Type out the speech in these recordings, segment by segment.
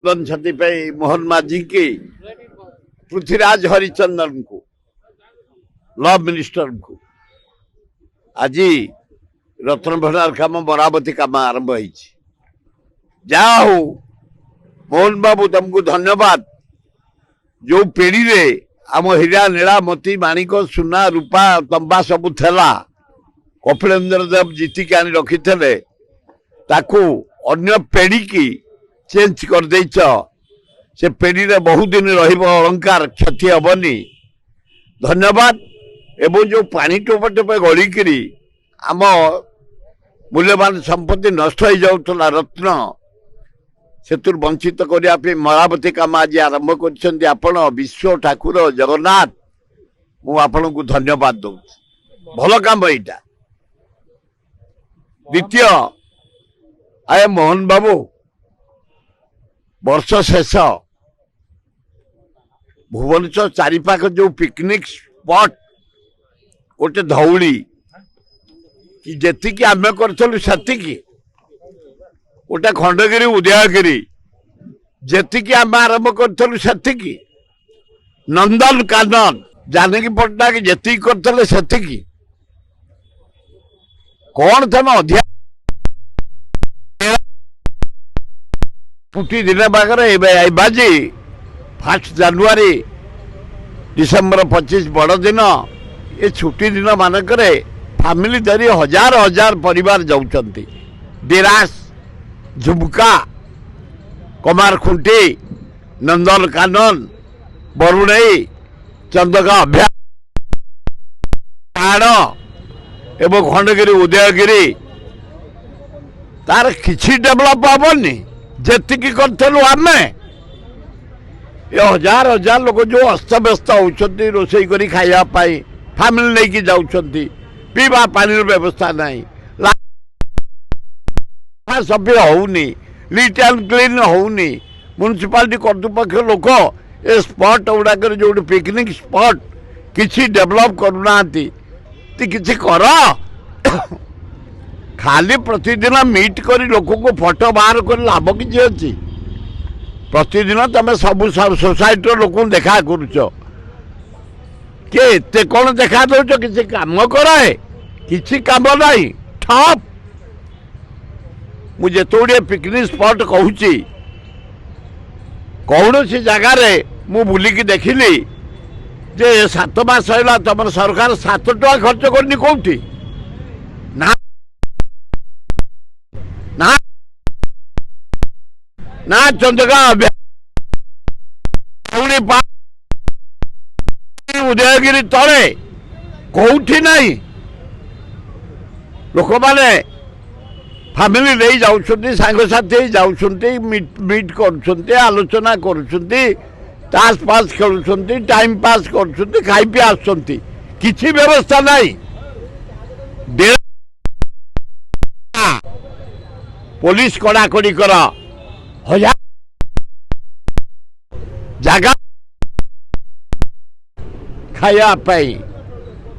मोहन माझी की पृथ्वीराज हरिचंदन को लॉ मिनिस्टर को आज रत्न भंडार काम मरामती काम आरंभ जा हो मोहन बाबू तुमको धन्यवाद। जो पीढ़ी रे आम हीरा नीला मोती माणिक सुना रूपा तंबा सबू थेला कपिलेन्द्र देव जीतिक आनी रखी थे ताकू अन्य पेढ़ी की चेंज कर देच से पेढ़ी रे बहुत दिन रहिबो अलंकार क्षति हेबनी धन्यवाद। एवं जो पानी टोपे टोपे गलिकी आम मूल्यवान संपत्ति नष्ट हो जाऊला रत्न से वंचित करने मरामती काम आज आरंभ कर विश्व ठाकुर जगन्नाथ मुझे को धन्यवाद दौ भल काम यहाँ। द्वितीय आए मोहन बाबू वर्ष शेष भुवनेश्वर चारिपाख जो पिकनिक स्पॉट गोटे धौली कि जी आम करूँ से गोटे खंडगिरी उदयगिरी जी आम आरंभ करूँ से नंदन कानन जानकी पट्टनायक जी करते से कौन तुम अधिक छुट्टी दिन पाखे बाजी 1 जनवरी डिसेम्बर 25 बड़ दिन ये छुट्टी दिन मानक फैमिली धरी हजार हजार परिवार जाऊँच डिरास झुमका कमारखुंटी नंदन कानन बरुणई चंदका अभ्यास पहाड़ एवं खंडगिरी उदयगिरी तार किसी डेभलप हेनी जी करूँ आम ये हजार हजार लोग जो अस्तव्यस्त होती रोषे कर खावाई फैमिली लेकिन जाऊँ पीवा पानी व्यवस्था नहीं सफे होनी लीट एंड क्लीन होनी म्युनिसिपालिटी कर्तृपक्ष लोक ए स्पॉट गुड़ाक जो पिकनिक स्पॉट किसी डेभलप करूना किसी कर खाली प्रतिदिन मीट कर लोक को फोटो बाहर कर लाभ किसी अच्छी प्रतिदिन तुम सब सोसाइटी लोक देखा करुच के कौन देखा दौच किसी काम कराए किसी काम नहीं ठप मुझे तो पिकनिक स्पॉट कहूँ कौन सी जगार मु बुलिकी देखिली जे 7 मास है तुम सरकार 7 टका खर्च करनी कौटी ना ना ना चंद्रका उदयगिरी तले कौटी नहीं लोक माने फैमिली नहीं जाऊँ सांगसाथी जाऊँ मीट कर आलोचना करस पास खेलुंट टाइम पास कर खाई पी आसुंट किसी व्यवस्था नहीं पुलिस कड़ाकड़ी कर हजार जगह खायापाई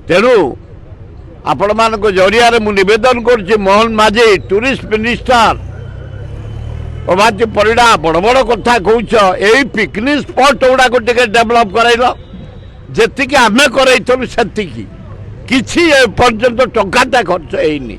तेणु आपण मान जरिया निवेदन कर मोहन माझी टूरिस्ट मिनिस्टर प्रभाती परिड़ा बड़ बड़ कथा कौच यही पिकनिक स्पॉट गुड़ाक डेभलप कराइल जी आम कर किसी पर्यंत टंका खर्च होनी।